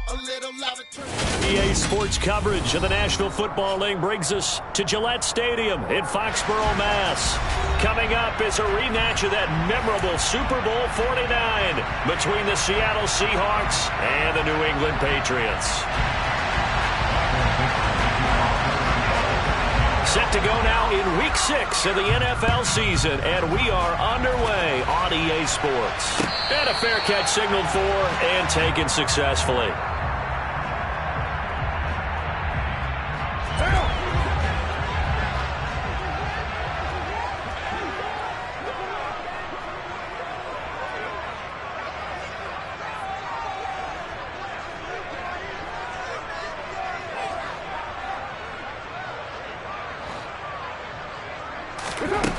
EA Sports coverage of the National Football League brings us to Gillette Stadium in Foxborough, Mass. Coming up is a rematch of that memorable Super Bowl 49 between the Seattle Seahawks and the New England Patriots. Set to go now in Week 6 of the NFL season, and we are underway on EA Sports. And a fair catch signaled for and taken successfully.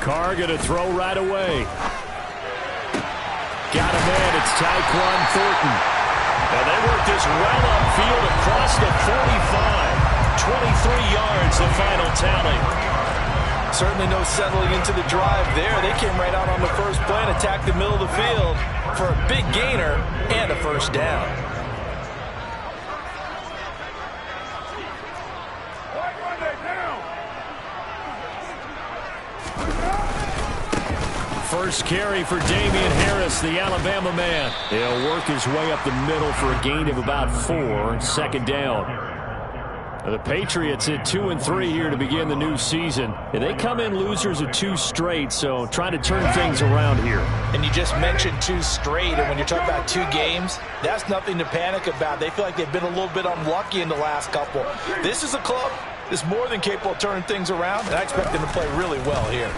Carr going to throw right away. Got him in. It's Tyquan Thornton. And they work this well upfield across the 45. 23 yards, the final tally. Certainly no settling into the drive there. They came right out on the first play and attacked the middle of the field for a big gainer and a first down. First carry for Damian Harris, the Alabama man. He'll work his way up the middle for a gain of about 4, second down. The Patriots at 2-3 here to begin the new season. And they come in losers of 2 straight, so trying to turn things around here. And you just mentioned 2 straight, and when you're talking about 2 games, that's nothing to panic about. They feel like they've been a little bit unlucky in the last couple. This is a club that's more than capable of turning things around, and I expect them to play really well here.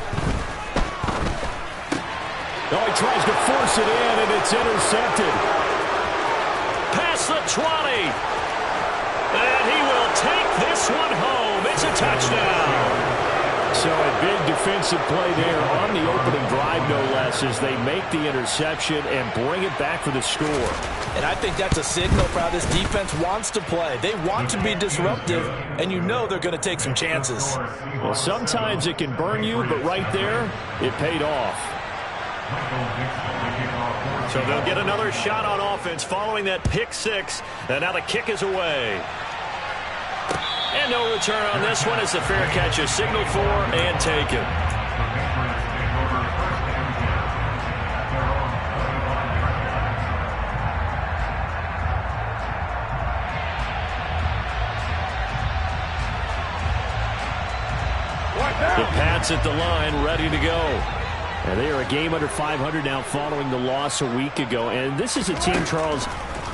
Oh, he tries to force it in, and it's intercepted. Past the 20. And he will take this one home. It's a touchdown. So a big defensive play there on the opening drive, no less, as they make the interception and bring it back for the score. And I think that's a signal for how this defense wants to play. They want to be disruptive, and you know they're going to take some chances. Well, sometimes it can burn you, but right there, it paid off. So they'll get another shot on offense following that pick 6. And now the kick is away. And no return on this one as the fair catch is signaled for and taken. The Pats at the line, ready to go. And they are a game under 500 now following the loss a week ago. And this is a team, Charles,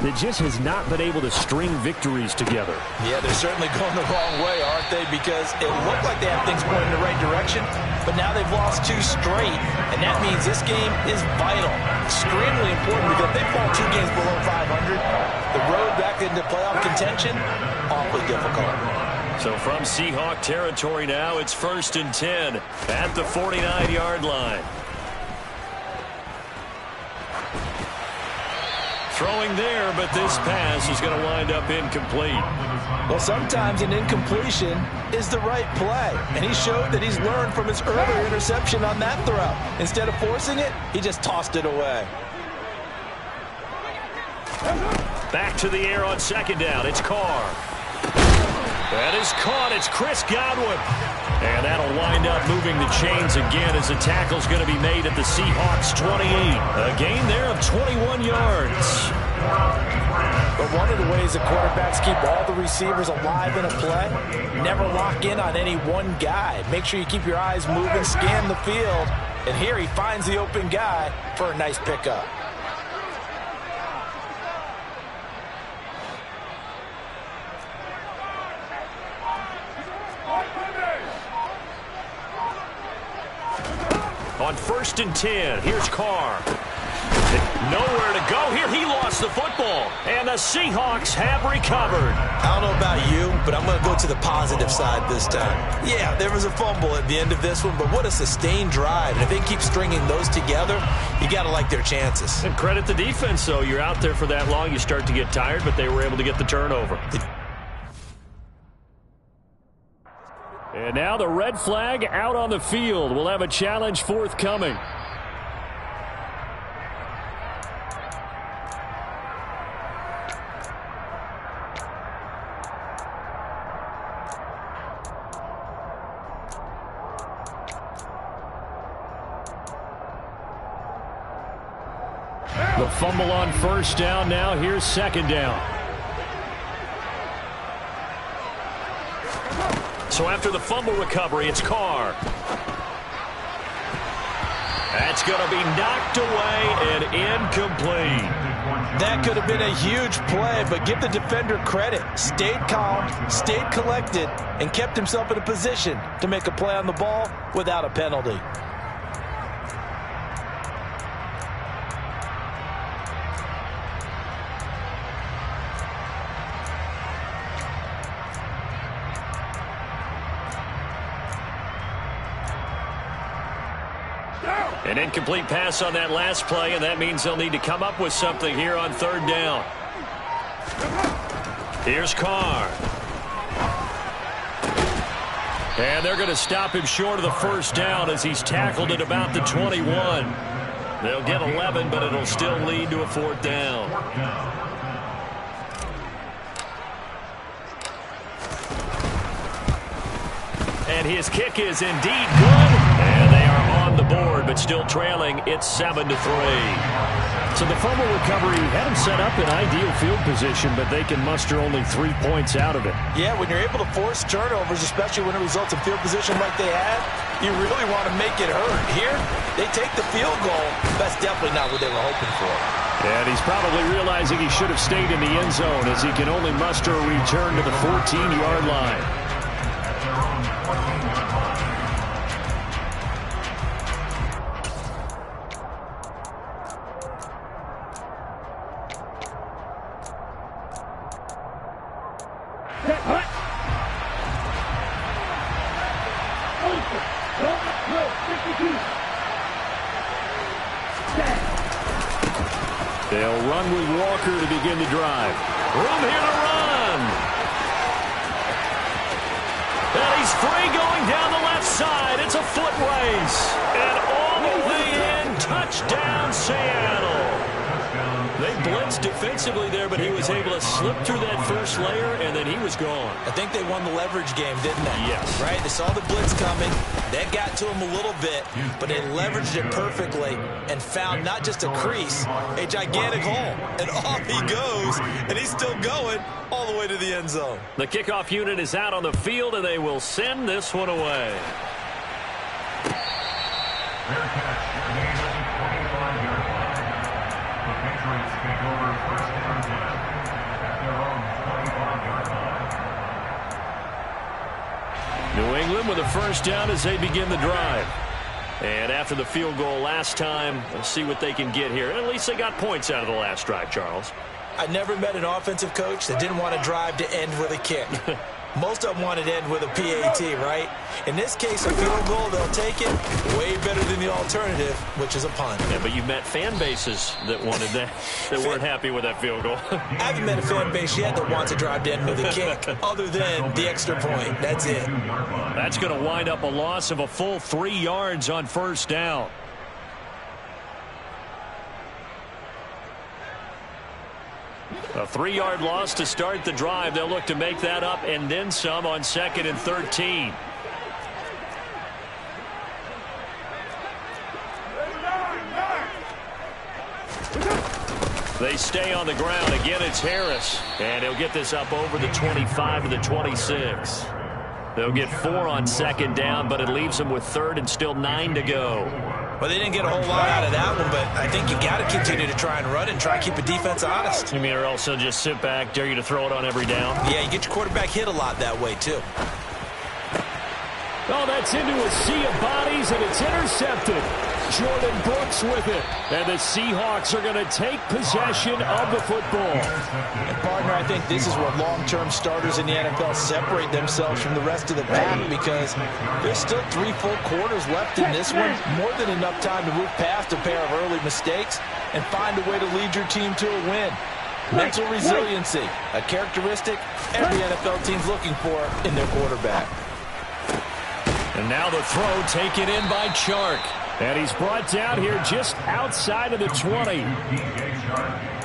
that just has not been able to string victories together. Yeah, they're certainly going the wrong way, aren't they? Because it looked like they have things going in the right direction, but now they've lost 2 straight, and that means this game is vital. Extremely important, because if they fall 2 games below 500, the road back into playoff contention, awfully difficult. So from Seahawk territory now, it's 1st and 10 at the 49-yard line. Throwing there, but this pass is going to wind up incomplete. Well, sometimes an incompletion is the right play, and he showed that he's learned from his earlier interception on that throw. Instead of forcing it, he just tossed it away. Back to the air on 2nd down. It's Carr. That is caught. It's Chris Godwin. And that'll wind up moving the chains again as the tackle's going to be made at the Seahawks 28. A gain there of 21 yards. But one of the ways the quarterbacks keep all the receivers alive in a play, never lock in on any one guy. Make sure you keep your eyes moving, scan the field. And here he finds the open guy for a nice pickup. On 1st and 10, here's Carr. Nowhere to go here. He lost the football. And the Seahawks have recovered. I don't know about you, but I'm going to go to the positive side this time. Yeah, there was a fumble at the end of this one, but what a sustained drive. And if they keep stringing those together, you got to like their chances. And credit the defense, though. You're out there for that long, you start to get tired, but they were able to get the turnover. And now the red flag out on the field. We'll have a challenge forthcoming. The fumble on first down. Now here's second down. So after the fumble recovery, it's Carr. That's going to be knocked away and incomplete. That could have been a huge play, but give the defender credit. Stayed calm, stayed collected, and kept himself in a position to make a play on the ball without a penalty. An incomplete pass on that last play, and that means they'll need to come up with something here on third down. Here's Carr. And they're going to stop him short of the first down as he's tackled at about the 21. They'll get 11, but it'll still lead to a fourth down. And his kick is indeed good. And they are on the board, but still trailing. It's 7-3. So the fumble recovery had them set up in ideal field position, but they can muster only 3 points out of it. Yeah, when you're able to force turnovers, especially when it results in field position like they had, you really want to make it hurt. Here, they take the field goal. That's definitely not what they were hoping for. And he's probably realizing he should have stayed in the end zone as he can only muster a return to the 14-yard line. They'll run with Walker to begin the drive. Room here to run. And he's free going down the left side. It's a foot race. And all the way in, touchdown Seattle. They blitzed defensively there, but he was able to slip through that first layer, and then he was gone. I think they won the leverage game, didn't they? Yes. Right? They saw the blitz coming. That got to him a little bit, but they leveraged it perfectly and found not just a crease, a gigantic hole. And off he goes, and he's still going all the way to the end zone. The kickoff unit is out on the field, and they will send this one away. Fair catch. Your name is 25-yard line. The Patriots take over first down at their own 25-yard line. New England with a first down as they begin the drive. And after the field goal last time, we'll see what they can get here. At least they got points out of the last drive, Charles. I never met an offensive coach that didn't want to drive to end with a kick. Most of them wanted to end with a PAT, right? In this case, a field goal, they'll take it. Way better than the alternative, which is a punt. Yeah, but you've met fan bases that wanted that, that weren't happy with that field goal. I haven't met a fan base yet that wants to drive to end with a kick, other than the extra point. That's it. That's going to wind up a loss of a full 3 yards on first down. A 3-yard loss to start the drive. They'll look to make that up and then some on 2nd and 13. They stay on the ground. Again, it's Harris. And he'll get this up over the 25 to the 26. They'll get 4 on 2nd down, but it leaves them with 3rd and still 9 to go. Well, they didn't get a whole lot out of that one, but I think you got to continue to try and run and try and keep the defense honest. You mean, or else they'll just sit back, dare you to throw it on every down? Yeah, you get your quarterback hit a lot that way, too. Oh, that's into a sea of bodies, and it's intercepted. Jordan Brooks with it. And the Seahawks are going to take possession of the football. And, partner, I think this is where long-term starters in the NFL separate themselves from the rest of the pack, because there's still 3 full quarters left in this one. More than enough time to move past a pair of early mistakes and find a way to lead your team to a win. Mental resiliency, a characteristic every NFL team's looking for in their quarterback. And now the throw taken in by Chark. And he's brought down here just outside of the 20.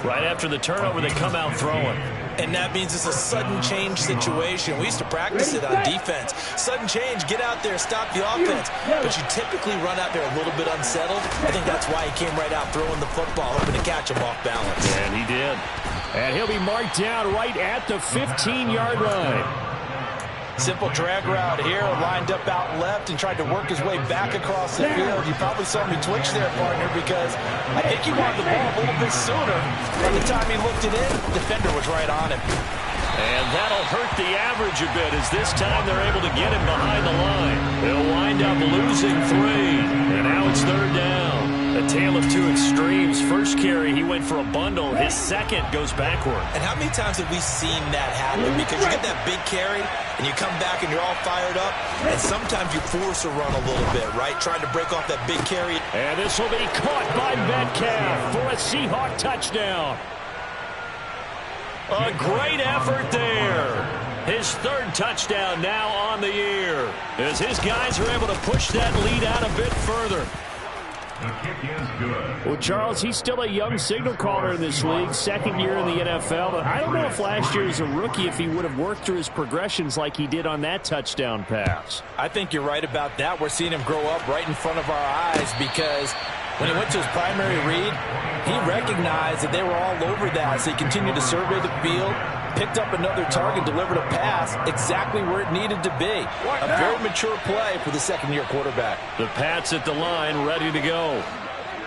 Right after the turnover, they come out throwing. And that means it's a sudden change situation. We used to practice it on defense. Sudden change, get out there, stop the offense. But you typically run out there a little bit unsettled. I think that's why he came right out throwing the football, hoping to catch him off balance. And he did. And he'll be marked down right at the 15-yard line. Simple drag route here, lined up out left and tried to work his way back across the field. You probably saw me twitch there, partner, because I think he wanted the ball a little bit sooner. By the time he looked it in, the defender was right on him. And that'll hurt the average a bit as this time they're able to get him behind the line. They'll wind up losing 3. And now it's 3rd down. A tale of two extremes. First carry, he went for a bundle. His second goes backward. And how many times have we seen that happen? Because you get that big carry, and you come back and you're all fired up, and sometimes you force a run a little bit, right? Trying to break off that big carry. And this will be caught by Metcalf for a Seahawk touchdown. A great effort there. His 3rd touchdown now on the year, as his guys are able to push that lead out a bit further. The kick is good. Well, Charles, he's still a young signal caller in this league, 2nd year in the NFL. But I don't know if last year as a rookie if he would have worked through his progressions like he did on that touchdown pass. I think you're right about that. We're seeing him grow up right in front of our eyes because when he went to his primary read, he recognized that they were all over that. So he continued to survey the field, picked up another target, delivered a pass exactly where it needed to be. A very mature play for the 2nd-year quarterback. The Pats at the line, ready to go.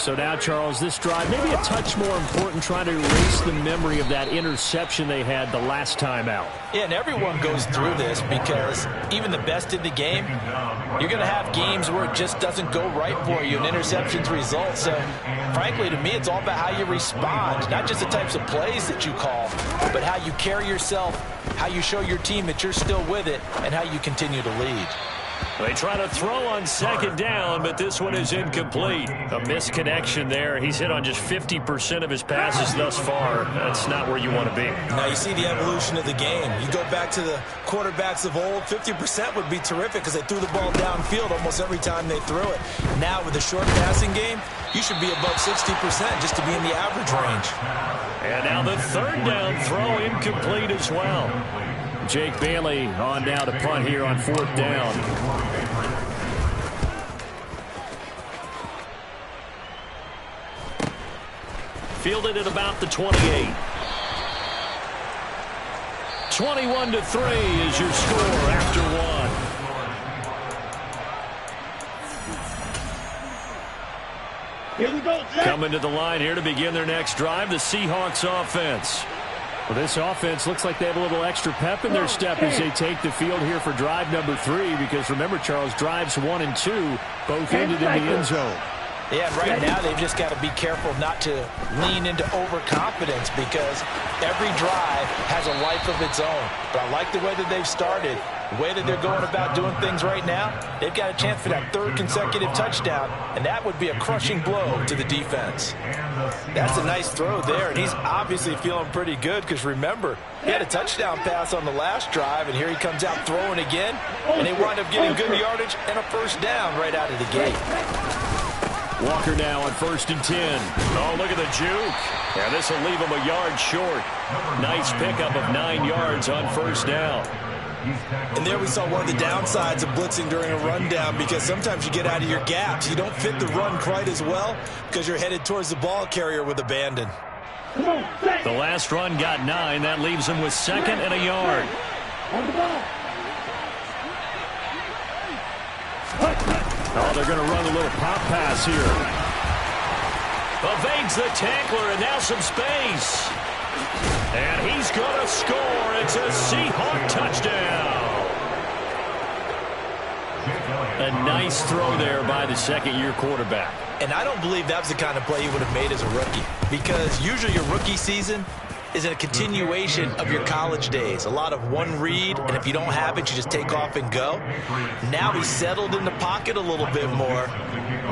So now, Charles, this drive maybe a touch more important, trying to erase the memory of that interception they had the last time out. Yeah, and everyone goes through this because even the best in the game, you're going to have games where it just doesn't go right for you and interceptions result. So, frankly, to me, it's all about how you respond, not just the types of plays that you call, but how you carry yourself, how you show your team that you're still with it, and how you continue to lead. They try to throw on 2nd down, but this one is incomplete. A misconnection there. He's hit on just 50% of his passes thus far. That's not where you want to be. Now you see the evolution of the game. You go back to the quarterbacks of old, 50% would be terrific because they threw the ball downfield almost every time they threw it. Now with the short passing game, you should be above 60% just to be in the average range. And now the 3rd down throw incomplete as well. Jake Bailey on now to punt here on 4th down. Fielded at about the 28. 21-3 is your score after 1. Here we go, Jack. Coming to the line here to begin their next drive, the Seahawks offense. Well, this offense looks like they have a little extra pep in their step as they take the field here for drive number 3, because remember, Charles, drives 1 and 2 both ended in the end zone. Yeah, right now they've just got to be careful not to lean into overconfidence because every drive has a life of its own. But I like the way that they've started, the way that they're going about doing things right now. They've got a chance for that 3rd consecutive touchdown, and that would be a crushing blow to the defense. That's a nice throw there, and he's obviously feeling pretty good because remember, he had a touchdown pass on the last drive, and here he comes out throwing again, and they wind up getting good yardage and a 1st down right out of the gate. Walker now on 1st and 10. Oh, look at the juke. Yeah, this will leave him a yard short. Nice pickup of 9 yards on 1st down. And there we saw one of the downsides of blitzing during a rundown because sometimes you get out of your gaps. You don't fit the run quite as well because you're headed towards the ball carrier with abandon. The last run got 9. That leaves him with 2nd and a yard. Oh, they're going to run a little pop pass here. Evades the tackler, and now some space. And he's going to score. It's a Seahawk touchdown. A nice throw there by the 2nd-year quarterback. And I don't believe that was the kind of play he would have made as a rookie because usually your rookie season is a continuation of your college days. A lot of one read, and if you don't have it, you just take off and go. Now he's settled in the pocket a little bit more,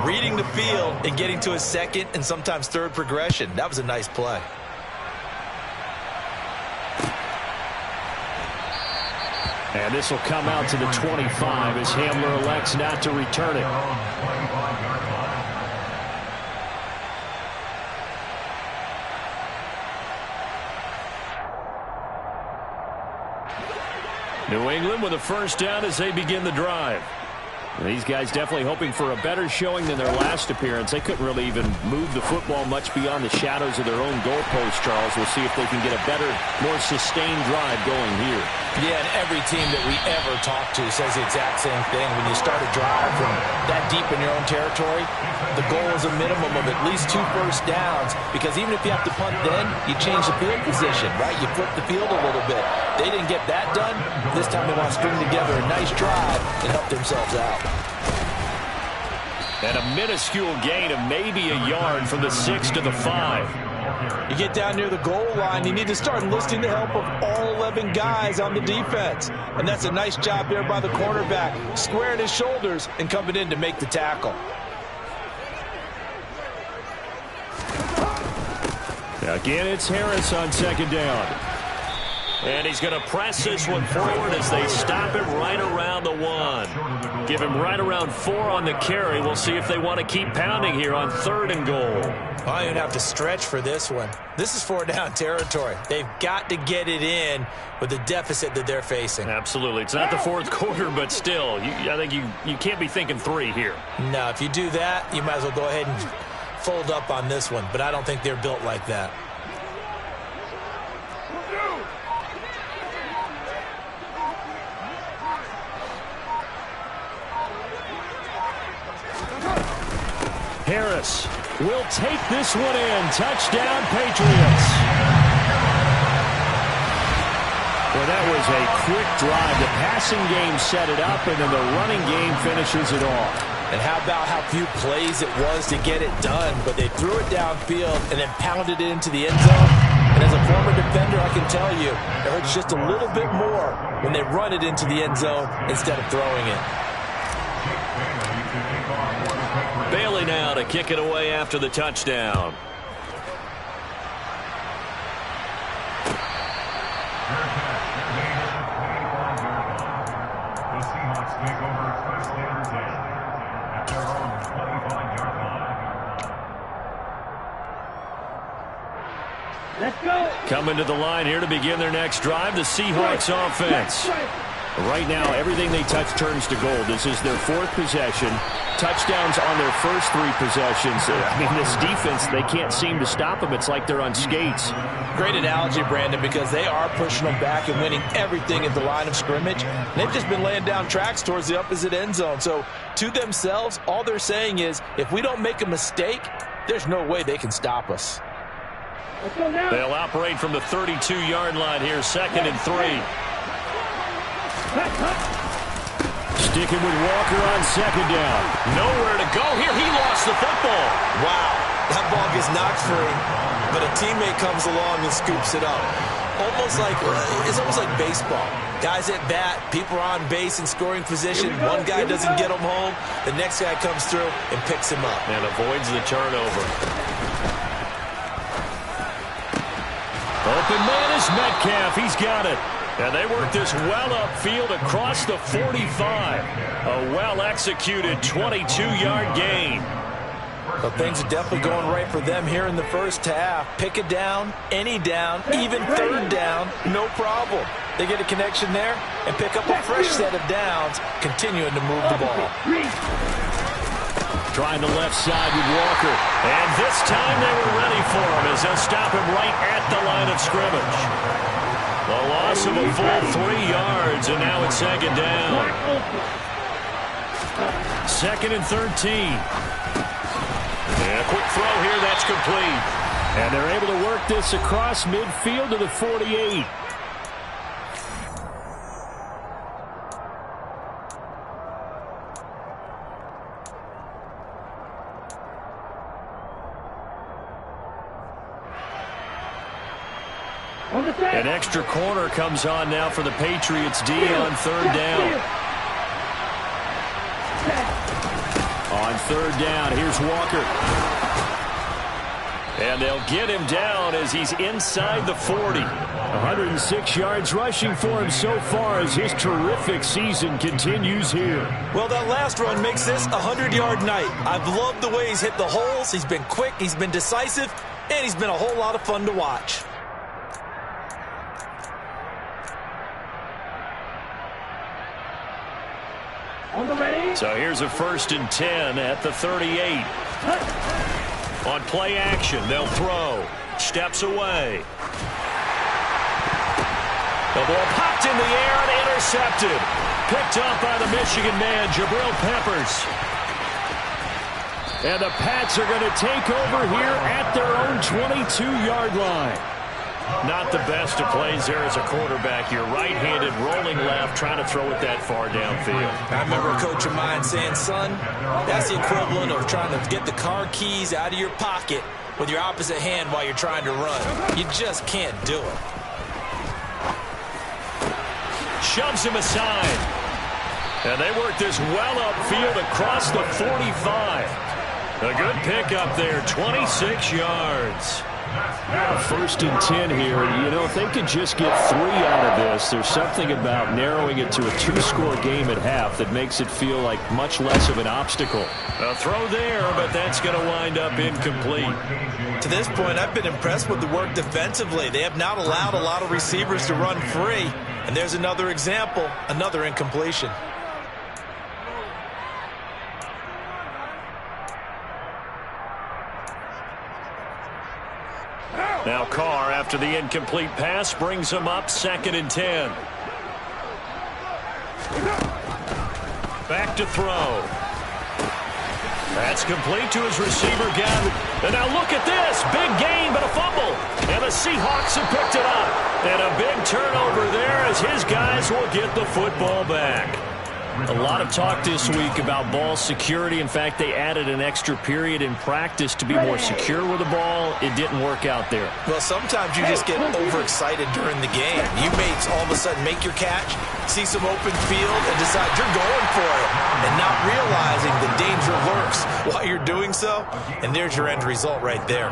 reading the field and getting to his 2nd and sometimes 3rd progression. That was a nice play. And this will come out to the 25 as Hamler elects not to return it. New England with a first down as they begin the drive. These guys definitely hoping for a better showing than their last appearance. They couldn't really even move the football much beyond the shadows of their own goalpost, Charles. We'll see if they can get a better, more sustained drive going here. Yeah, and every team that we ever talk to says the exact same thing. When you start a drive from that deep in your own territory, the goal is a minimum of at least 2 first downs, because even if you have to punt then, you change the field position, right? You flip the field a little bit. They didn't get that done. This time they want to string together a nice drive and help themselves out. And a minuscule gain of maybe a yard from the 6 to the 5. You get down near the goal line, you need to start enlisting the help of all 11 guys on the defense. And that's a nice job there by the cornerback, squaring his shoulders and coming in to make the tackle. Again, it's Harris on second down. And he's going to press this one forward as they stop him right around the 1. Give him right around 4 on the carry. We'll see if they want to keep pounding here on 3rd and goal. I don't have to stretch for this one. This is 4-down territory. They've got to get it in with the deficit that they're facing. Absolutely. It's not the 4th quarter, but still, I think you can't be thinking 3 here. No, if you do that, you might as well go ahead and fold up on this one. But I don't think they're built like that. Harris will take this one in. Touchdown, Patriots. Well, that was a quick drive. The passing game set it up, and then the running game finishes it off. And how about how few plays it was to get it done, but they threw it downfield and then pounded it into the end zone. And as a former defender, I can tell you, it hurts just a little bit more when they run it into the end zone instead of throwing it. Bailey now to kick it away after the touchdown. The Seahawks take over first and 10 at their own 25-yard line. Let's go. Coming to the line here to begin their next drive, the Seahawks offense. Right now, everything they touch turns to gold. This is their 4th possession. Touchdowns on their first 3 possessions. I mean, this defense, they can't seem to stop them. It's like they're on skates. Great analogy, Brandon, because they are pushing them back and winning everything at the line of scrimmage. They've just been laying down tracks towards the opposite end zone. So, to themselves, all they're saying is, if we don't make a mistake, there's no way they can stop us. Let's go now. They'll operate from the 32-yard line here, 2nd and 3. Sticking with Walker on 2nd down. Nowhere to go here. He lost the football. Wow, that ball gets knocked free, but a teammate comes along and scoops it up. It's almost like baseball. Guys at bat, people are on base in scoring position. One guy doesn't get him home. The next guy comes through and picks him up. And avoids the turnover. Open man is Metcalf. He's got it. And they work this well upfield across the 45. A well-executed 22-yard gain. Well, things are definitely going right for them here in the first half. Pick a down, any down, even 3rd down, no problem. They get a connection there and pick up a fresh set of downs, continuing to move the ball. Trying the left side with Walker. And this time they were ready for him as they'll stop him right at the line of scrimmage. A loss of a full 3 yards, and now it's 2nd down. 2nd and 13. And a quick throw here, that's complete. And they're able to work this across midfield to the 48. An extra corner comes on now for the Patriots D on 3rd down. On 3rd down, here's Walker. And they'll get him down as he's inside the 40. 106 yards rushing for him so far as his terrific season continues here. Well, that last run makes this a 100-yard night. I've loved the way he's hit the holes. He's been quick, he's been decisive, and he's been a whole lot of fun to watch. On the ready. So here's a 1st and 10 at the 38. On play action, they'll throw. Steps away. The ball popped in the air and intercepted. Picked up by the Michigan man, Jabril Peppers. And the Pats are going to take over here at their own 22-yard line. Not the best of plays there as a quarterback. You're right-handed, rolling left, trying to throw it that far downfield. I remember a coach of mine saying, son, that's the equivalent of trying to get the car keys out of your pocket with your opposite hand while you're trying to run. You just can't do it. Shoves him aside. And they work this well upfield across the 45. A good pickup there, 26 yards. A 1st and 10 here. You know, if they could just get 3 out of this, there's something about narrowing it to a 2-score game at half that makes it feel like much less of an obstacle. A throw there, but that's going to wind up incomplete. To this point, I've been impressed with the work defensively. They have not allowed a lot of receivers to run free. And there's another example, another incompletion. Now Carr, after the incomplete pass, brings him up 2nd and 10. Back to throw. That's complete to his receiver, Gavin. And now look at this. Big gain, but a fumble. And the Seahawks have picked it up. And a big turnover there as his guys will get the football back. A lot of talk this week about ball security. In fact, they added an extra period in practice to be more secure with the ball. It didn't work out there. Well, sometimes you just get overexcited during the game. You may all of a sudden make your catch, see some open field, and decide you're going for it, and not realizing the danger lurks while you're doing so. And there's your end result right there.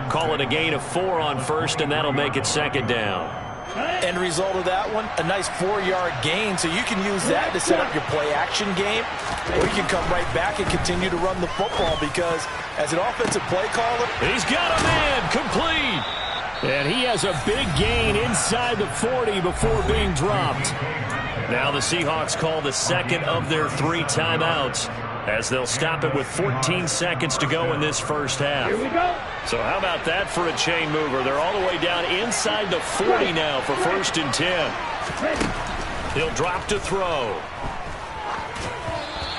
Call it a gain of 4 on 1st, and that'll make it 2nd down. End result of that one, a nice 4-yard gain, so you can use that to set up your play-action game, or you can come right back and continue to run the football because as an offensive play caller, he's got a man complete. And he has a big gain inside the 40 before being dropped. Now the Seahawks call the 2nd of their 3 timeouts as they'll stop it with 14 seconds to go in this 1st half. Here we go. So how about that for a chain mover? They're all the way down inside the 40 now for 1st and 10. He'll drop to throw.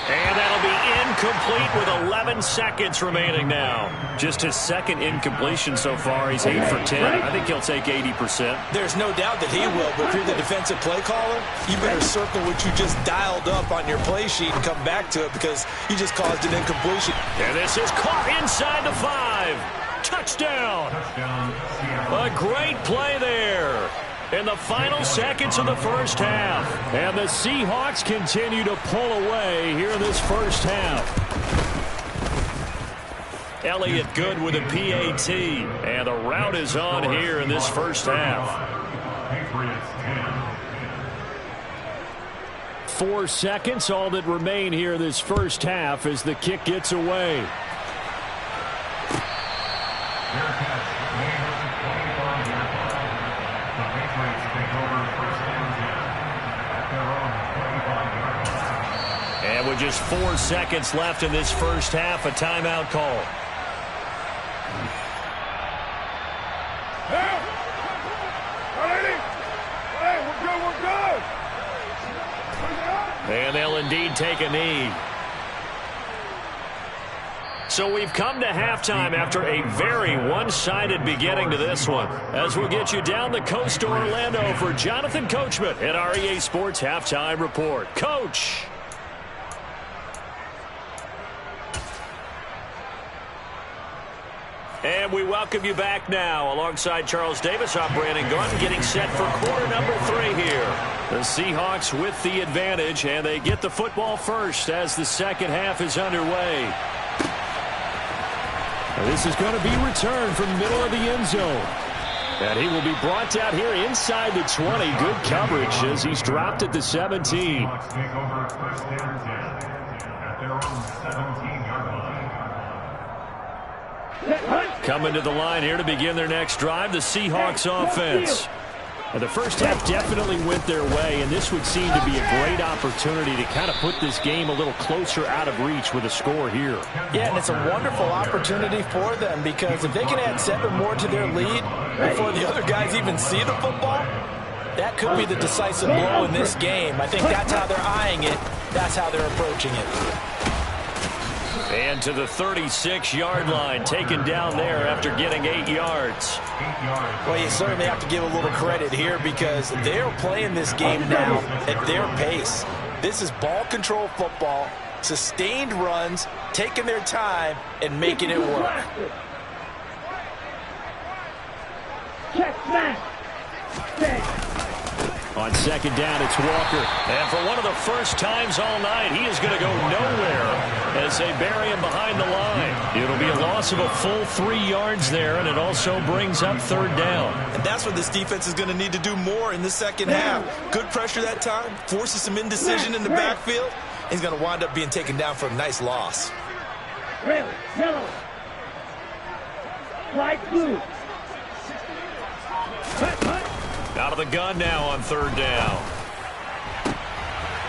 And that'll be incomplete with 11 seconds remaining now. Just his 2nd incompletion so far. He's 8 for 10. I think he'll take 80%. There's no doubt that he will, but if you're the defensive play caller, you better circle what you just dialed up on your play sheet and come back to it because you just caused an incompletion. And this is caught inside the 5. Touchdown. A great play there. In the final seconds of the 1st half. And the Seahawks continue to pull away here in this 1st half. Elliott good with a PAT. And the route is on here in this 1st half. 4 seconds, all that remain here this 1st half as the kick gets away. And with just 4 seconds left in this 1st half, a timeout call. And they'll indeed take a knee. So we've come to halftime after a very one-sided beginning to this one. As we'll get you down the coast to Orlando for Jonathan Coachman at our EA Sports Halftime Report. Coach. And we welcome you back now. Alongside Charles Davis, I'm Brandon Gaudin, getting set for quarter number 3 here. The Seahawks with the advantage, and they get the football first as the 2nd half is underway. This is going to be returned from the middle of the end zone. And he will be brought out here inside the 20. Good coverage as he's dropped at the 17. Coming to the line here to begin their next drive, the Seahawks offense. And the first half definitely went their way, and this would seem to be a great opportunity to kind of put this game a little closer out of reach with a score here. Yeah, and it's a wonderful opportunity for them because if they can add 7 more to their lead before the other guys even see the football, that could be the decisive blow in this game. I think that's how they're eyeing it. That's how they're approaching it. And to the 36-yard line, taken down there after getting 8 yards. Well, you certainly have to give a little credit here because they're playing this game now at their pace. This is ball control football, sustained runs, taking their time, and making it work. Check back. On second down, it's Walker. And for one of the first times all night, he is going to go nowhere as they bury him behind the line. It'll be a loss of a full 3 yards there, and it also brings up third down. And that's what this defense is going to need to do more in the second half. Good pressure that time, forces some indecision in the backfield. He's going to wind up being taken down for a nice loss. Red, yellow. Light blue. Out of the gun now on third down.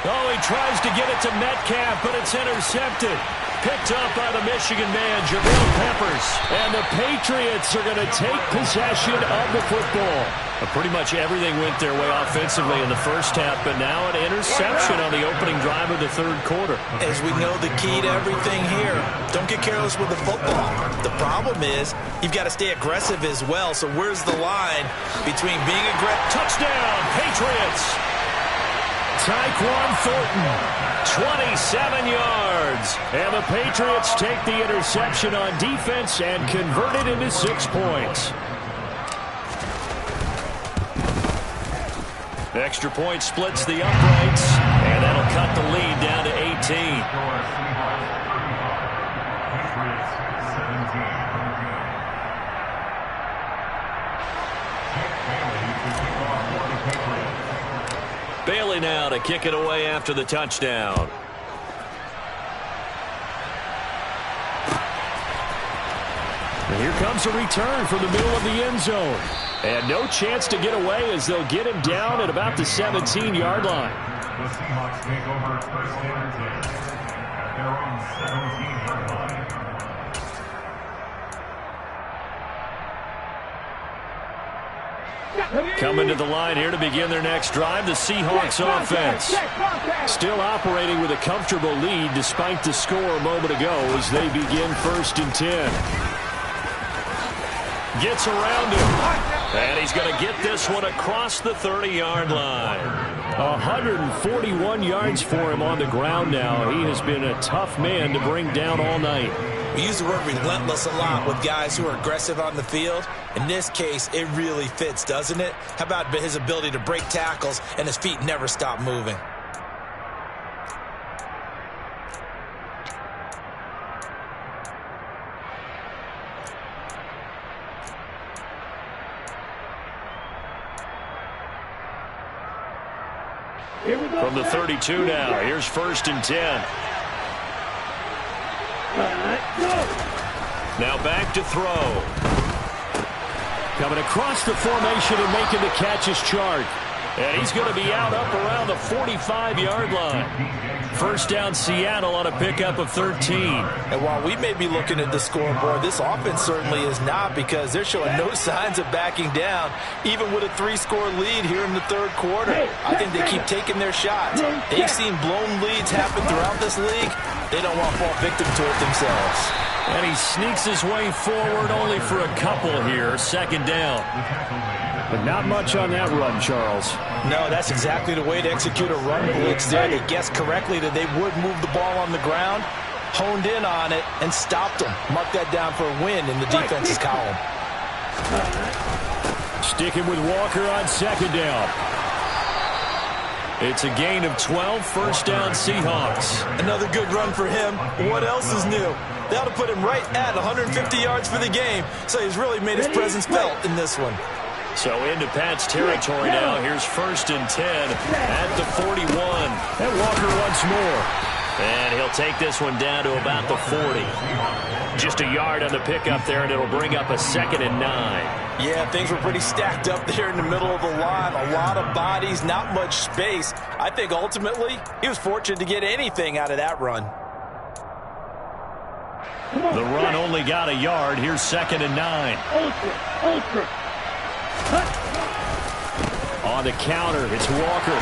Oh, he tries to get it to Metcalf, but it's intercepted. Picked up by the Michigan man, Jabril Peppers. And the Patriots are going to take possession of the football. Pretty much everything went their way offensively in the first half, but now an interception on the opening drive of the third quarter. As we know, the key to everything here, don't get careless with the football. The problem is you've got to stay aggressive as well, so where's the line between being aggressive? Touchdown, Patriots! Tyquan Thornton, 27 yards. And the Patriots take the interception on defense and convert it into 6 points. Extra point splits the uprights, and that'll cut the lead down to 18. Bailey now to kick it away after the touchdown. And here comes a return from the middle of the end zone. And no chance to get away as they'll get him down at about the 17-yard line. The Seahawks take over first and 10 at their own 17-yard line. Coming to the line here to begin their next drive, the Seahawks offense. Still operating with a comfortable lead despite the score a moment ago as they begin first and 10. Gets around him. And he's going to get this one across the 30-yard line. 141 yards for him on the ground now. He has been a tough man to bring down all night. We use the word relentless a lot with guys who are aggressive on the field. In this case, it really fits, doesn't it? How about his ability to break tackles and his feet never stop moving? From the 32 now, here's first and 10. Now back to throw. Coming across the formation and making the catch is Chark. And he's going to be out up around the 45-yard line. First down Seattle on a pickup of 13. And while we may be looking at the scoreboard, this offense certainly is not because they're showing no signs of backing down, even with a 3-score lead here in the third quarter. I think they keep taking their shots. They've seen blown leads happen throughout this league. They don't want to fall victim to it themselves. And he sneaks his way forward only for a couple here. Second down. But not much on that run, Charles. No, that's exactly the way to execute a run blitz there. They guessed correctly that they would move the ball on the ground, honed in on it, and stopped them. Mark that down for a win in the defense's column. Sticking with Walker on second down. It's a gain of 12, first down Seahawks. Another good run for him. What else is new? They ought to put him right at 150 yards for the game, so he's really made his presence felt in this one. So into Pat's territory now. Here's first and 10 at the 41. And Walker once more. And he'll take this one down to about the 40. Just a yard on the pickup there, and it'll bring up a 2nd and 9. Yeah, things were pretty stacked up there in the middle of the line. A lot of bodies, not much space. I think ultimately he was fortunate to get anything out of that run. The run only got a yard. Here's 2nd and 9. Ultra. On the counter, it's Walker.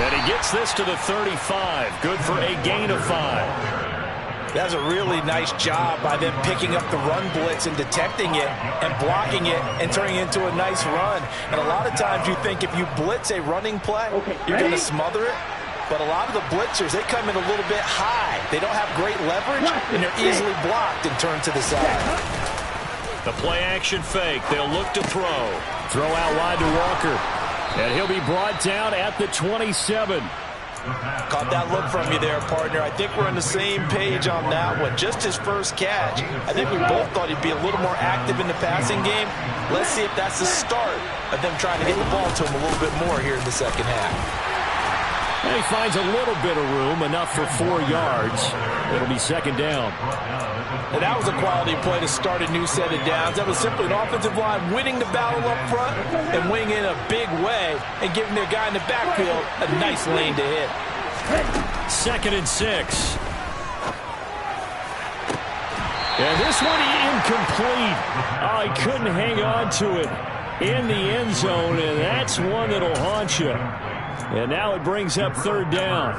And he gets this to the 35. Good for a gain of 5. That's a really nice job by them picking up the run blitz and detecting it and blocking it and turning it into a nice run. And a lot of times you think if you blitz a running play, you're going to smother it. But a lot of the blitzers, they come in a little bit high. They don't have great leverage, and they're easily blocked and turned to the side. The play action fake. They'll look to throw. Throw out wide to Walker. And he'll be brought down at the 27. Caught that look from you there, partner. I think we're on the same page on that one. Just his first catch. I think we both thought he'd be a little more active in the passing game. Let's see if that's the start of them trying to get the ball to him a little bit more here in the second half. And he finds a little bit of room, enough for 4 yards. It'll be 2nd down. And that was a quality play to start a new set of downs. That was simply an offensive line winning the battle up front and winning in a big way and giving their guy in the backfield a nice lane to hit. 2nd and 6. And this one incomplete. Oh, he couldn't hang on to it in the end zone, and that's one that'll haunt you. And now it brings up 3rd down.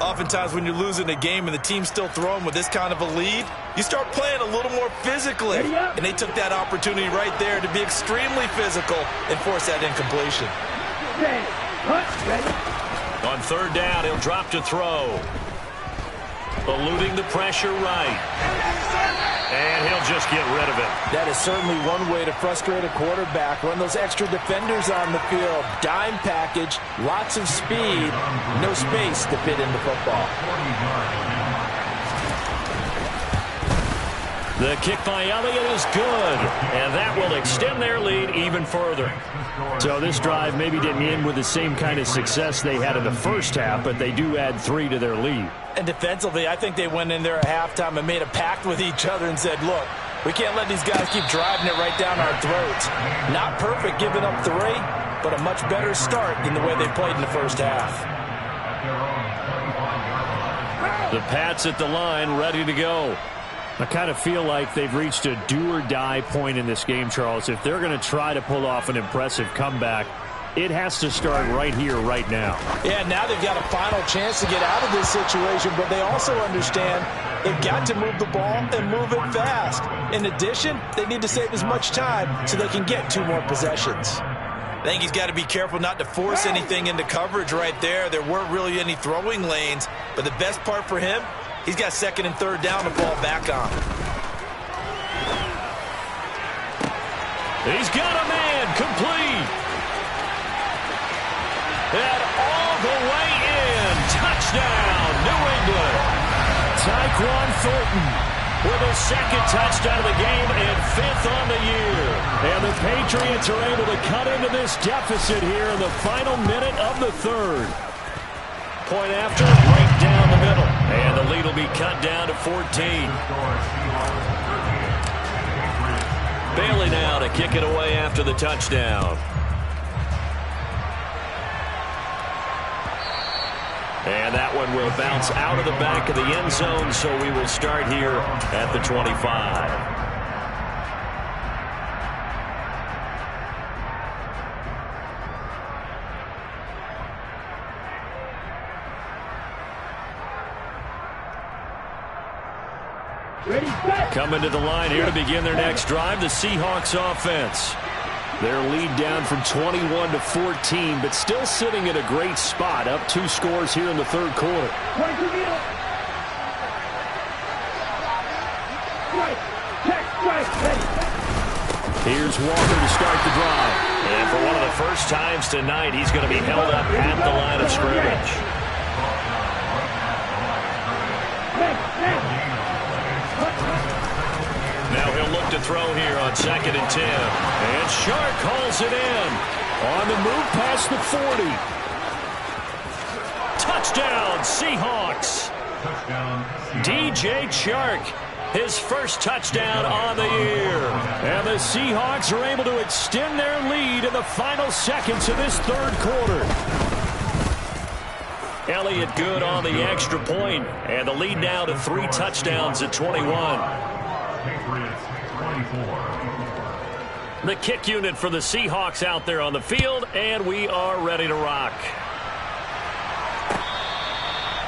Oftentimes when you're losing a game and the team's still throwing with this kind of a lead, you start playing a little more physically. And they took that opportunity right there to be extremely physical and force that incompletion. On 3rd down, he'll drop to throw. Eluding the pressure right. And he'll just get rid of it. That is certainly one way to frustrate a quarterback. Run those extra defenders on the field. Dime package, lots of speed, no space to fit into football. The kick by Elliott is good, and that will extend their lead even further. So this drive maybe didn't end with the same kind of success they had in the first half, but they do add 3 to their lead. And defensively, I think they went in there at halftime and made a pact with each other and said, look, we can't let these guys keep driving it right down our throats. Not perfect giving up 3, but a much better start than the way they played in the first half. The Pats at the line, ready to go. I kind of feel like they've reached a do-or-die point in this game, Charles. If they're going to try to pull off an impressive comeback, it has to start right here, right now. Yeah, now they've got a final chance to get out of this situation, but they also understand they've got to move the ball and move it fast. In addition, they need to save as much time so they can get 2 more possessions. I think he's got to be careful not to force anything into coverage right there. There weren't really any throwing lanes, but the best part for him, he's got 2nd and 3rd down to fall back on. He's got a man, complete. And all the way in. Touchdown, New England. Tyquan Thornton with his 2nd touchdown of the game and 5th on the year. And the Patriots are able to cut into this deficit here in the final minute of the 3rd. Point after, right down the middle. And the lead will be cut down to 14. Bailey now to kick it away after the touchdown. And that one will bounce out of the back of the end zone, so we will start here at the 25. Coming to the line here to begin their next drive, the Seahawks offense. Their lead down from 21 to 14, but still sitting at a great spot, up 2 scores here in the 3rd quarter. Here's Walker to start the drive. And for one of the first times tonight, he's going to be held up at the line of scrimmage. Now he'll look to throw here on 2nd and 10. And Shark calls it in. On the move past the 40. Touchdown, Seahawks. Touchdown. DJ Chark, his first touchdown on the year. And the Seahawks are able to extend their lead in the final seconds of this third quarter. Elliott good on the extra point, and the lead now to 3 touchdowns at 21. Patriots 24. The kick unit for the Seahawks out there on the field, and we are ready to rock.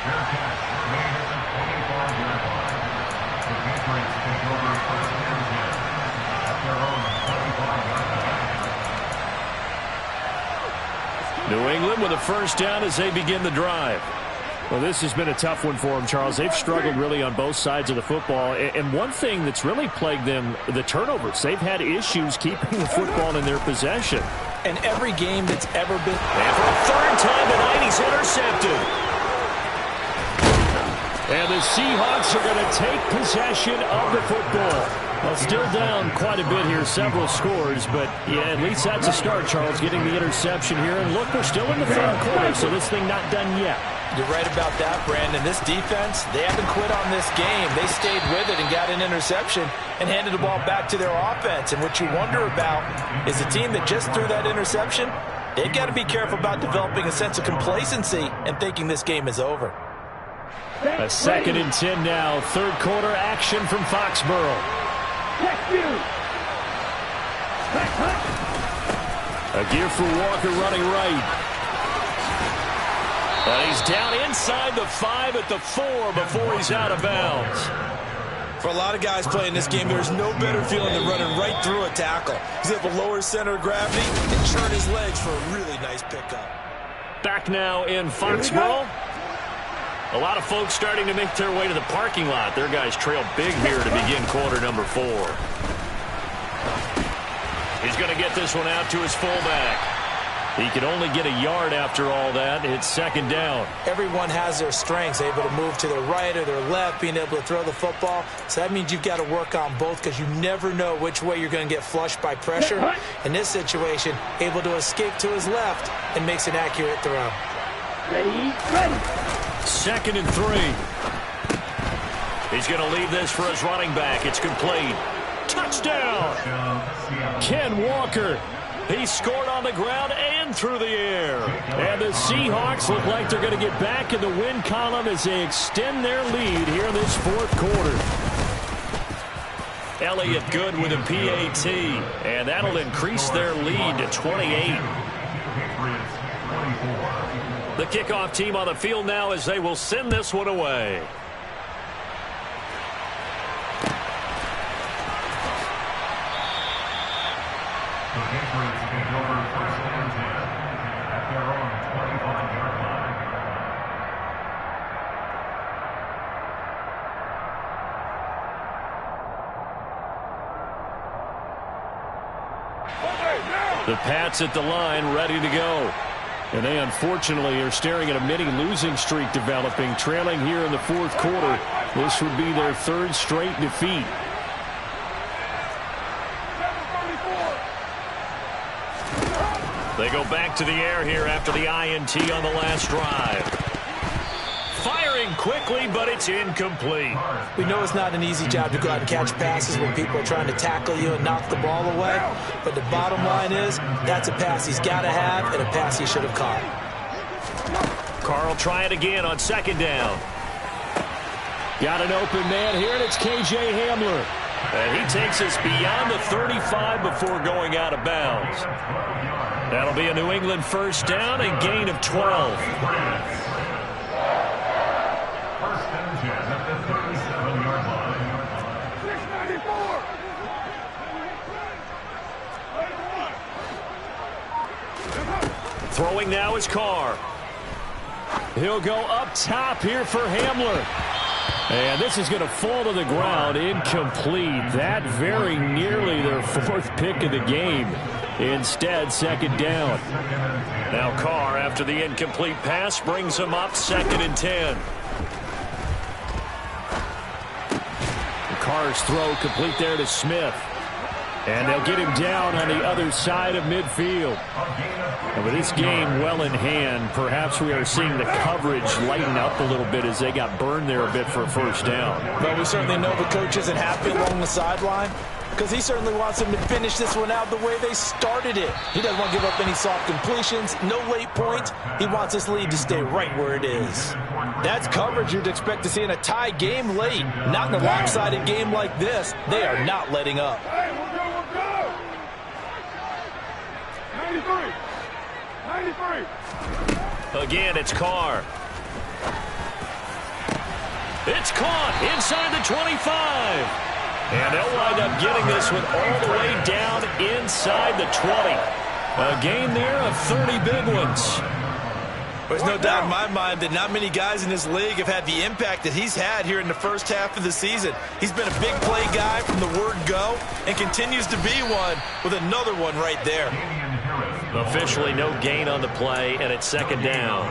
Fair catch made at the 25-yard line. The Patriots take over first and 10 at their own 25-yard line. New England with a first down as they begin the drive. Well, this has been a tough one for them, Charles. They've struggled really on both sides of the football. And one thing that's really plagued them, the turnovers. They've had issues keeping the football in their possession. And every game that's ever been... And for the third time tonight, he's intercepted. And the Seahawks are going to take possession of the football. Well, still down quite a bit here, several scores, but yeah, at least that's a start, Charles, getting the interception here. And look, we're still in the third quarter, so this thing not done yet. You're right about that, Brandon. This defense, they haven't quit on this game. They stayed with it and got an interception and handed the ball back to their offense. And what you wonder about is a team that just threw that interception, they've got to be careful about developing a sense of complacency and thinking this game is over. A 2nd and 10 now. Third quarter action from Foxborough. A gear for Walker running right. And he's down inside the 5 at the 4 before he's out of bounds. For a lot of guys playing this game, there's no better feeling than running right through a tackle. He's able to lower his center of gravity and churn his legs for a really nice pickup. Back now in Foxborough. A lot of folks starting to make their way to the parking lot. Their guys trail big here to begin quarter number 4. He's going to get this one out to his fullback. He can only get a yard after all that. It's 2nd down. Everyone has their strengths, able to move to their right or their left, being able to throw the football. So that means you've got to work on both because you never know which way you're going to get flushed by pressure. In this situation, able to escape to his left and makes an accurate throw. Ready. 2nd and 3. He's going to leave this for his running back. It's complete. Touchdown! Ken Walker. He scored on the ground and through the air. And the Seahawks look like they're going to get back in the win column as they extend their lead here in this fourth quarter. Elliott good with a PAT, and that'll increase their lead to 28. The kickoff team on the field now as they will send this one away. The Patriots take over first and 10 at their own 25-yard line. The Pats at the line, ready to go. And they unfortunately are staring at a mini losing streak developing, trailing here in the fourth quarter. This would be their 3rd straight defeat. They go back to the air here after the INT on the last drive. Firing quickly, but it's incomplete. We know it's not an easy job to go out and catch passes when people are trying to tackle you and knock the ball away. But the bottom line is, that's a pass he's got to have and a pass he should have caught. Carl try it again on 2nd down. Got an open man here, and it's KJ Hamler. And he takes us beyond the 35 before going out of bounds. That'll be a New England first down and gain of 12. First and 10 at the 37-yard line. 694. Throwing now is Carr. He'll go up top here for Hamler. And this is going to fall to the ground, incomplete. That very nearly their 4th pick of the game. Instead, 2nd down. Now Carr, after the incomplete pass, brings him up 2nd and 10. Carr's throw complete there to Smith. And they'll get him down on the other side of midfield. And with this game well in hand, perhaps we are seeing the coverage lighten up a little bit as they got burned there a bit for a first down. But we certainly know the coach isn't happy along the sideline, because he certainly wants them to finish this one out the way they started it. He doesn't want to give up any soft completions, no late points. He wants this lead to stay right where it is. That's coverage you'd expect to see in a tie game late. Not in a lopsided game like this. They are not letting up. Hey, we're good. 93. 93. Again, it's Carr. It's caught inside the 25. And they'll wind up getting this one all the way down inside the 20. A gain there of 30 big ones. There's no doubt in my mind that not many guys in this league have had the impact that he's had here in the first half of the season. He's been a big play guy from the word go and continues to be one with another one right there. Officially no gain on the play, and it's second down.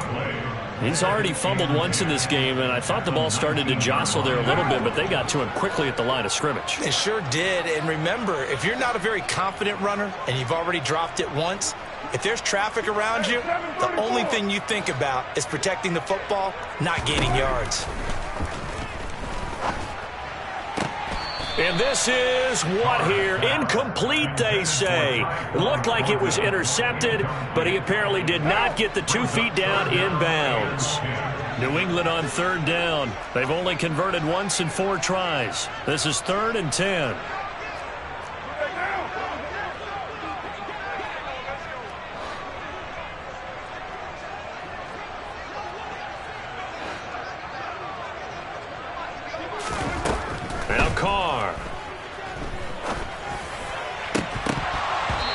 He's already fumbled once in this game, and I thought the ball started to jostle there a little bit, but they got to him quickly at the line of scrimmage. They sure did. And remember, if you're not a very confident runner and you've already dropped it once, if there's traffic around you, the only thing you think about is protecting the football, not gaining yards. And this is what here? Incomplete, they say. It looked like it was intercepted, but he apparently did not get the 2 feet down inbounds. New England on third down. They've only converted once in 4 tries. This is 3rd and 10. Now Carr.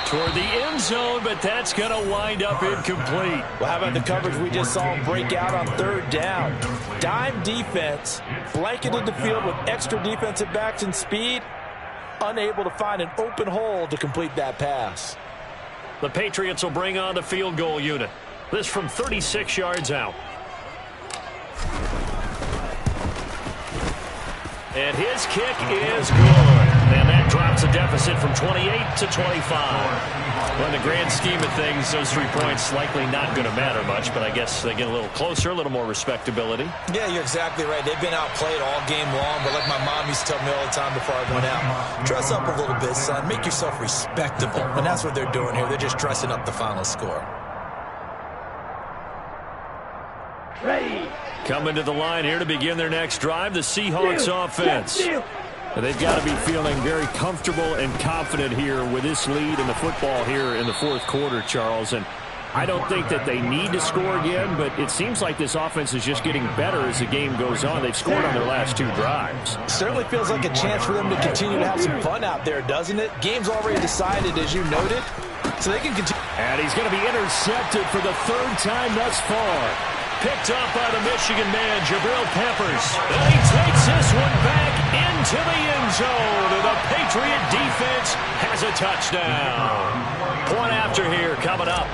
Toward the end zone, but that's going to wind up incomplete. Well, how about the coverage we just saw him break out on third down? Dime defense, blanketed the field with extra defensive backs and speed, unable to find an open hole to complete that pass. The Patriots will bring on the field goal unit. This from 36 yards out. And his kick is good. And that drops a deficit from 28 to 25. Well, in the grand scheme of things, those 3 points likely not going to matter much, but I guess they get a little closer, a little more respectability. Yeah, you're exactly right. They've been outplayed all game long, but like my mom used to tell me all the time before I went out, dress up a little bit, son. Make yourself respectable. And that's what they're doing here. They're just dressing up the final score. Ready. Coming to the line here to begin their next drive, the Seahawks offense. They've got to be feeling very comfortable and confident here with this lead in the football here in the fourth quarter, Charles. And I don't think that they need to score again, but it seems like this offense is just getting better as the game goes on. They've scored on their last 2 drives. Certainly feels like a chance for them to continue to have some fun out there, doesn't it? Game's already decided, as you noted, so they can continue. And he's going to be intercepted for the 3rd time thus far. Picked up by the Michigan man, Jabril Peppers. And he takes this one back into the end zone. And the Patriot defense has a touchdown. Point after here coming up.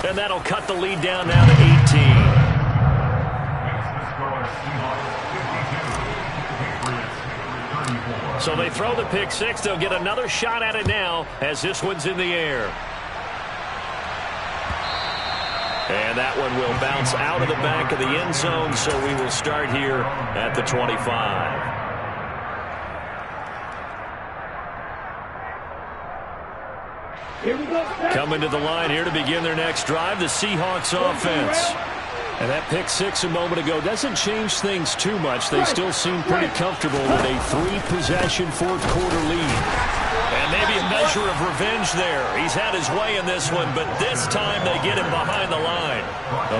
And that'll cut the lead down now to 18. So they throw the pick 6. They'll get another shot at it now as this one's in the air. And that one will bounce out of the back of the end zone, so we will start here at the 25. Here we go. Coming to the line here to begin their next drive, the Seahawks offense. And that pick 6 a moment ago doesn't change things too much. They still seem pretty comfortable with a 3-possession fourth quarter lead. And maybe a measure of revenge there. He's had his way in this one, but this time they get him behind the line.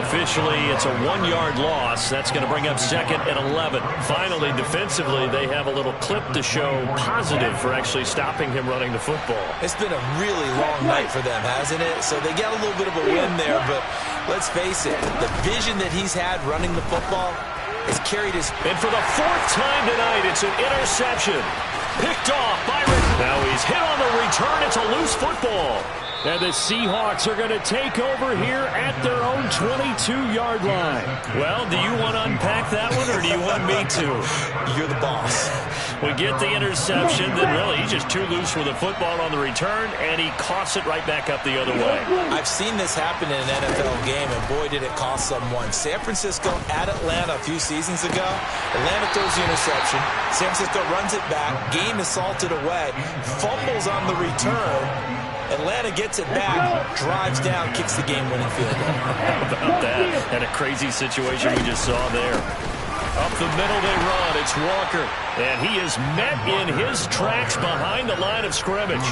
Officially, it's a 1-yard loss. That's going to bring up 2nd and 11. Finally, defensively, they have a little clip to show positive for actually stopping him running the football. It's been a really long night for them, hasn't it? So they got a little bit of a win there, but let's face it, the vision that he's had running the football has carried his... And for the 4th time tonight, it's an interception. Picked off by... Now he's hit on the return. It's a loose football. And the Seahawks are going to take over here at their own 22-yard line. Well, do you want to unpack that one, or do you want me to? You're the boss. We get the interception, then really he's just too loose with the football on the return, and he coughs it right back up the other way. I've seen this happen in an NFL game, and boy, did it cost someone. San Francisco at Atlanta a few seasons ago. Atlanta throws the interception. San Francisco runs it back. Game is salted away. Fumbles on the return. Atlanta gets it back, drives down, kicks the game-winning field goal. How about that? And a crazy situation we just saw there. Up the middle they run. It's Walker. And he is met in his tracks behind the line of scrimmage.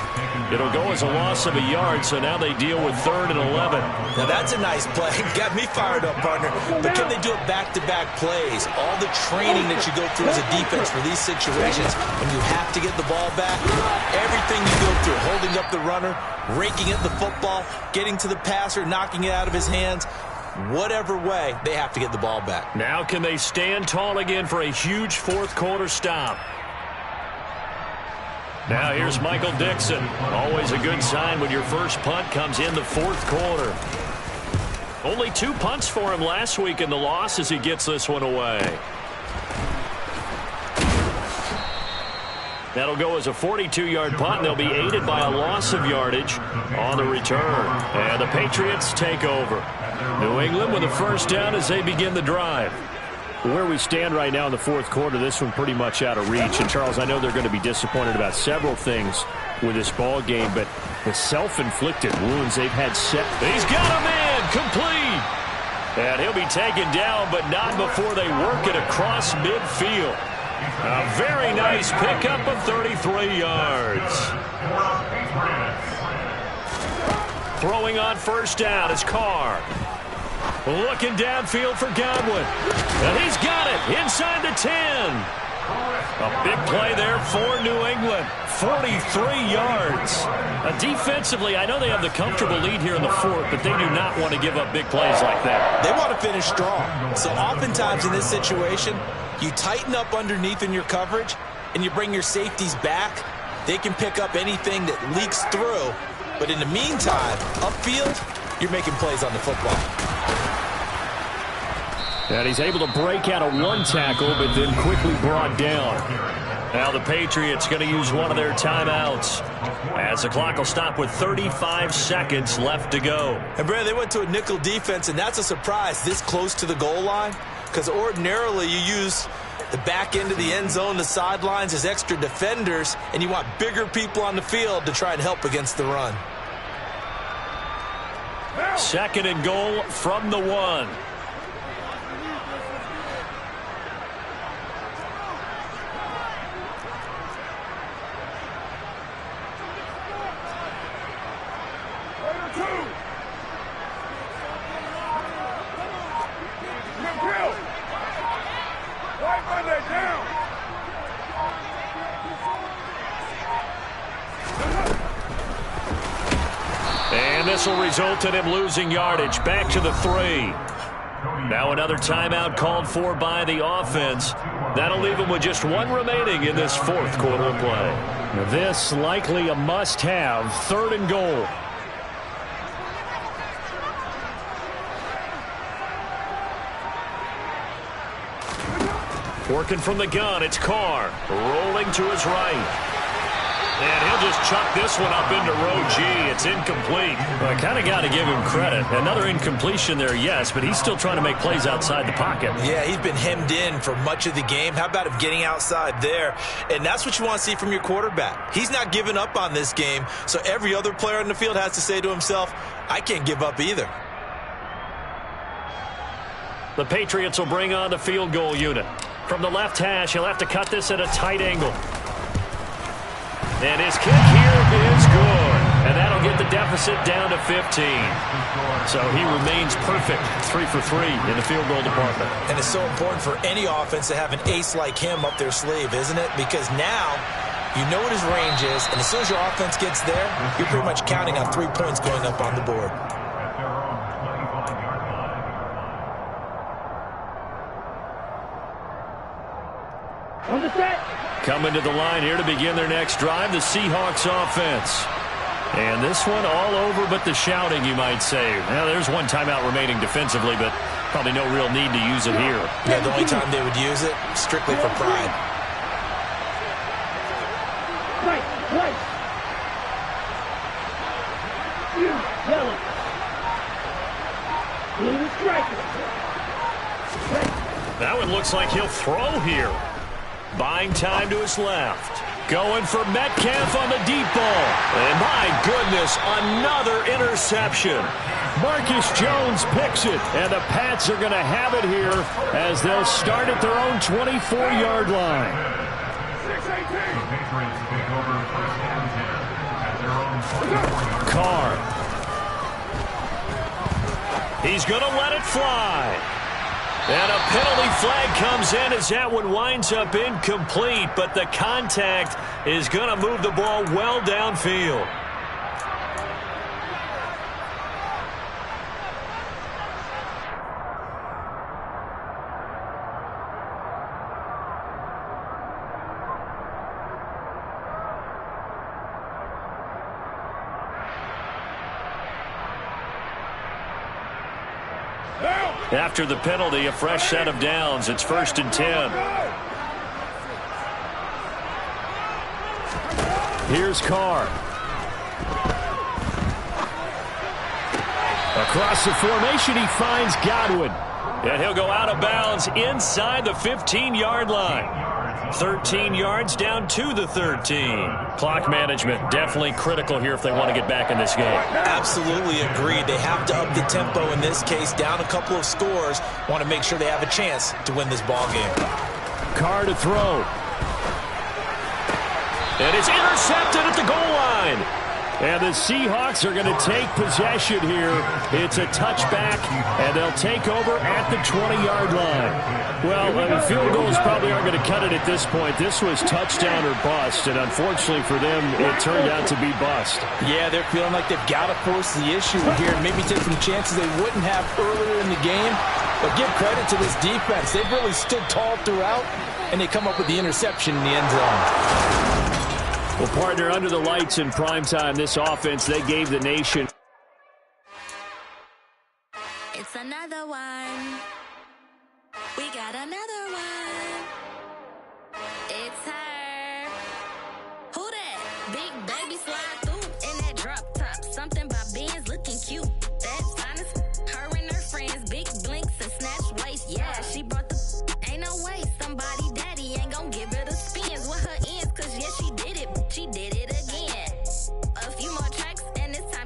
It'll go as a loss of a yard, so now they deal with 3rd and 11. Now that's a nice play. Got me fired up, partner. But can they do it back-to-back plays? All the training that you go through as a defense for these situations, when you have to get the ball back, everything you go through, holding up the runner, raking at the football, getting to the passer, knocking it out of his hands, whatever way, they have to get the ball back. Now can they stand tall again for a huge fourth-quarter stop? Now here's Michael Dixon. Always a good sign when your first punt comes in the fourth quarter. Only 2 punts for him last week in the loss as he gets this one away. That'll go as a 42-yard punt, and they'll be aided by a loss of yardage on the return. And the Patriots take over. New England with a first down as they begin the drive. Where we stand right now in the fourth quarter, this one pretty much out of reach. And, Charles, I know they're going to be disappointed about several things with this ball game, but the self-inflicted wounds they've had set. He's got a man complete. And he'll be taken down, but not before they work it across midfield. A very nice pickup of 33 yards. Throwing on first down is Carr. Looking downfield for Godwin. And he's got it inside the 10. A big play there for New England. 43 yards. Defensively, I know they have the comfortable lead here in the fourth, but they do not want to give up big plays like that. They want to finish strong. So oftentimes in this situation, you tighten up underneath in your coverage, and you bring your safeties back. They can pick up anything that leaks through. But in the meantime, upfield, you're making plays on the football. And he's able to break out of one tackle, but then quickly brought down. Now the Patriots going to use one of their timeouts as the clock will stop with 35 seconds left to go. And, Brad, they went to a nickel defense, and that's a surprise this close to the goal line, because ordinarily you use the back end of the end zone, the sidelines as extra defenders, and you want bigger people on the field to try and help against the run. 2nd and goal from the 1. And this will result in him losing yardage back to the 3. Now another timeout called for by the offense. That'll leave him with just 1 remaining in this fourth quarter of play. This likely a must-have 3rd and goal. Working from the gun, it's Carr. Rolling to his right. And he'll just chuck this one up into row G. It's incomplete. Well, I kind of got to give him credit. Another incompletion there, yes, but he's still trying to make plays outside the pocket. Yeah, he's been hemmed in for much of the game. How about him getting outside there? And that's what you want to see from your quarterback. He's not giving up on this game, so every other player on the field has to say to himself, I can't give up either. The Patriots will bring on the field goal unit. From the left hash, he'll have to cut this at a tight angle. And his kick here is good. And that'll get the deficit down to 15. So he remains perfect. 3 for 3 in the field goal department. And it's so important for any offense to have an ace like him up their sleeve, isn't it? Because now you know what his range is, and as soon as your offense gets there, you're pretty much counting on 3 points going up on the board. On the set. Coming to the line here to begin their next drive, the Seahawks offense. And this one all over but the shouting, you might say. Well, there's one timeout remaining defensively, but probably no real need to use it here. Yeah, the only time they would use it, strictly for pride. Right. Yellow. Blue striker. That one looks like he'll throw here. Buying time to his left. Going for Metcalf on the deep ball. And my goodness, another interception. Marcus Jones picks it, and the Pats are going to have it here as they'll start at their own 24-yard line. The Patriots take over first and 10 at their own 24-yard line. Carr. He's going to let it fly. And a penalty flag comes in as that one winds up incomplete, but the contact is going to move the ball well downfield. After the penalty, a fresh set of downs. It's 1st and 10. Here's Carr. Across the formation, he finds Godwin. And he'll go out of bounds inside the 15-yard line. 13 yards down to the 13. Clock management definitely critical here if they want to get back in this game. Absolutely agreed. They have to up the tempo in this case. Down a couple of scores. Want to make sure they have a chance to win this ball game. Carr to throw. And it's intercepted at the goal line. And the Seahawks are going to take possession here. It's a touchback, and they'll take over at the 20-yard line. Well, field goals probably aren't going to cut it at this point. This was touchdown or bust, and unfortunately for them, it turned out to be bust. Yeah, they're feeling like they've got to force the issue here and maybe take some chances they wouldn't have earlier in the game. But give credit to this defense. They've really stood tall throughout, and they come up with the interception in the end zone. Well, partner, under the lights in primetime, this offense, they gave the nation. It's another one. We got another